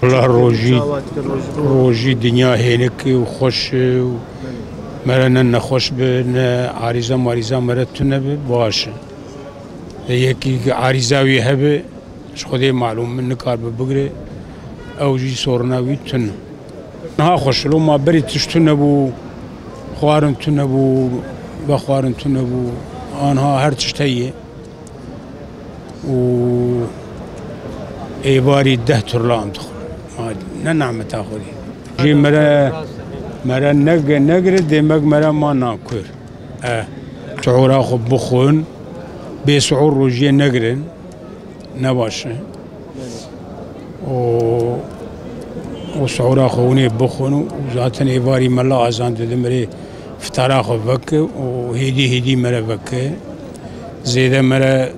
الله روجي دنيا هينك وخش مرنا نخش بن عارضة ماريزة مرتنا باش هيك عارضة ويهبه خدي معلوم من كار ببقري او جي صورنا ويتن ها خوش لو ما بري تشتنا بو خوارن تنبو بخوارن تنبو آنها هر تشتهي و ایواری 10 ترلام دخل نه نعمة تاخذي جي مرا نقر دماغ مرا ما ناكر شعور اخو بخون بسعور روجي نقرن نباشه وشعور اخوني بخون وذاتن ایواری ملا ازان دمري فتار اخو بك وهيدي مرا بك زيده مرا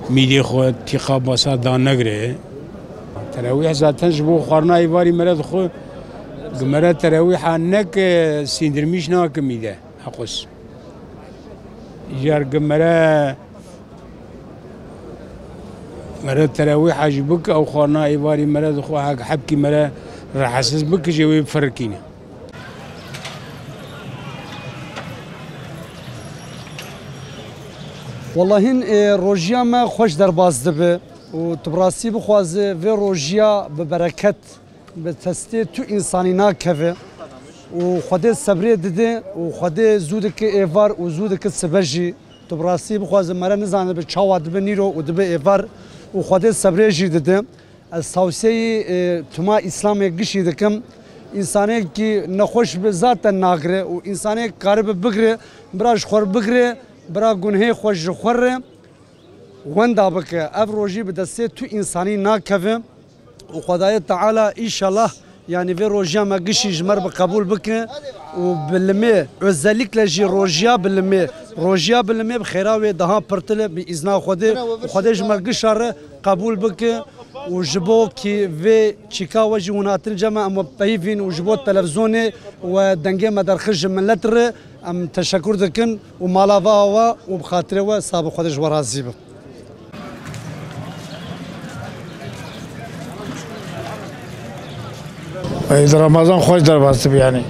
میدی خود تیخا باسا دان نگره تراویح ذاتن جبو خورنا ایواری مرد خود مرد تراویح نک سیندرمیش ناک میده حقوس جار مرد تراویح عجبك او خورنا ایواری مرد خود حق حبکی مرد راح حسس بك جوی فرکینه والله هن روجيا ما خوش درباز دبه و تبراسي بخوازه في روجيا ببركت بتستي تو انساني ناكفه و خده صبري دده و خده زودك ايفار و زودك سبجي تبراسي بخوازه مره نزانه به چاوا دبه نيرو و دبه ايفار و خده صبري جي دده التوسعي تما اسلام گشي دكم انساني کی نخوش به ذات ناگره و انساني قرب بگره براش خور بگره برا گناه خوش خوره وندا بکه اف روجی بدسته تو انسانی ناکفه و خدای تعالی انشالله يعني في روجيا ما قشي جمر بقبول بك وبالمي وذلك لجي روجيا بالمي روجيا بالمي بخيراوي دها برتله باذن خدي وخدي جمر قشر قبول بك وجبو كي في تشيكا وجي ونات الجماعه ام بايفين وجبو تلفزيوني ودنجي مدار خرج من لتر ام تشكر دكن ومالافا وبخاطر وصاب خدي جورازيب إذا رمضان خوش در باست بیانی.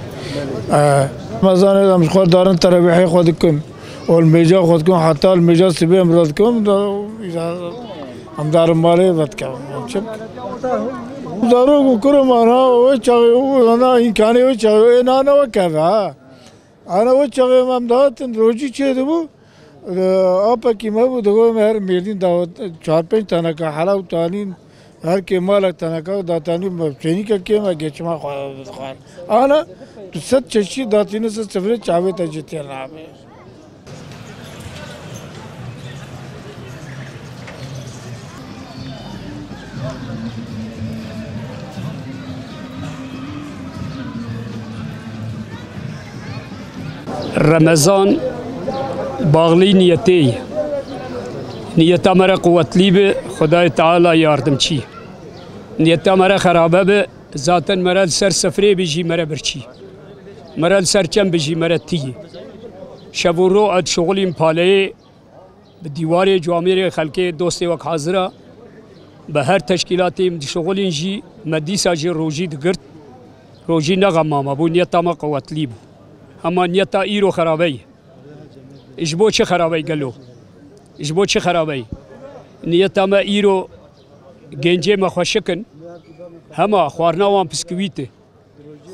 رمضان هم خود دارن تراویح خودکم والمیجا خودکم حتی المیجا سبی امروز کم هم دارم مالی بد کم. دارو کورم آنها و چاقی و آنها این کانی و چاقی این آنها و کفه. آنها و چاقی هم دارن روزی چه دو آب کی ما بود دو مهر میردین داوت 4-5 تنها که حالا تانین هر کی مالک تنها داتانی مبتنی که کیم اگه چما خوار آنا تو ست چشی داتینو ست سفره چاوه تجتی نامه رمضان باغلی نیتی نیت مرا قوت لیبه خدای تعالی یاردم چی نیت مرا خرابه به ذاتن مرا سر سفره بجی مرا برچی مرا سر چم بجی مرا تی شب و رو اد شغلیم پاله به دیوار جامعه خلک دوست وک حاضره به هر تشکیلاتی شغلین جی مدیسا جی روجی دگرد روجی نغمام ابو نیت ما قوت لیب اما نیت ایرو خرابه اجبو چه خرابه گلو اجبو چه خرابه نیت ما ایرو گنجه ما خوشکن هما خوارناوان بسکویته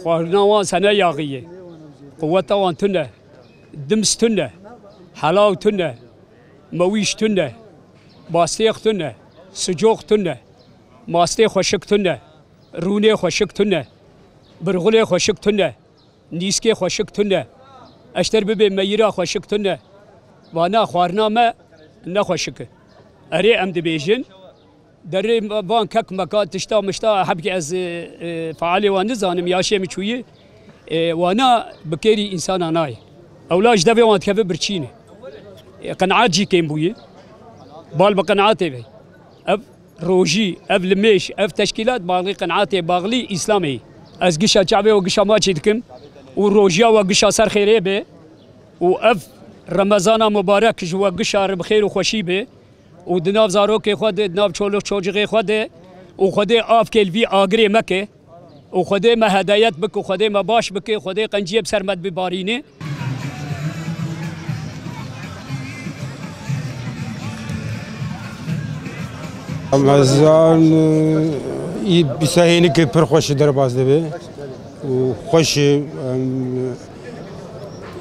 خوارناوان سنه یاغیه قوتاوان تنه دمس تنه حلاو تنه مویش تنه باستیخ تنه سجوق تنه ماسته خوشک تنه رونه خوشک تنه برغله خوشک تنه نیسکه خوشک تنه اشتر ببه میرا خوشک تنه وانا خوارنا ما نخوشکه اری ام دبیجن دري بان كك مكان تشتا مشتا حبكي از فعالي ونزانم ياشي مشويه وانا بكيري انسان اناي اولاج دبي وان كيف برشينه قناعات جي كيم بويه بال بقناعاتي بي اف روجي اف لميش اف تشكيلات باغلي قناعاتي باغلي اسلامي از قشا شعبي وقشا ما تشدكم وروجيا وقشا سر خيري بي واف رمضان مبارك جوا قشا بخير وخوشي بي ودناف زاروكي خود دناف چولو چوجغي خود وخود اف كلفي اگري مكه وخود ما هدايات بك وخود ما باش بك وخود قنجيه بسرمد ببارينه رمضان بسهينك برخوش درباز دبي وخوش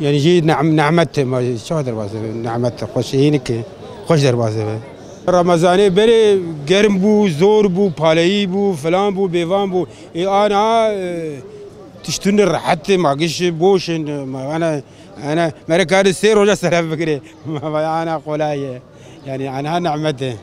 يعني جي نعمت ما شو درباز نعمت خوش هينك خوش درباز دبي رمضان بري گرم بو زور بو بالي بو فلان بو بيوان بو انا تشتن راحت ما قش بوش انا مركز سير ولا سلام فكري انا قولايه يعني عنها نعمته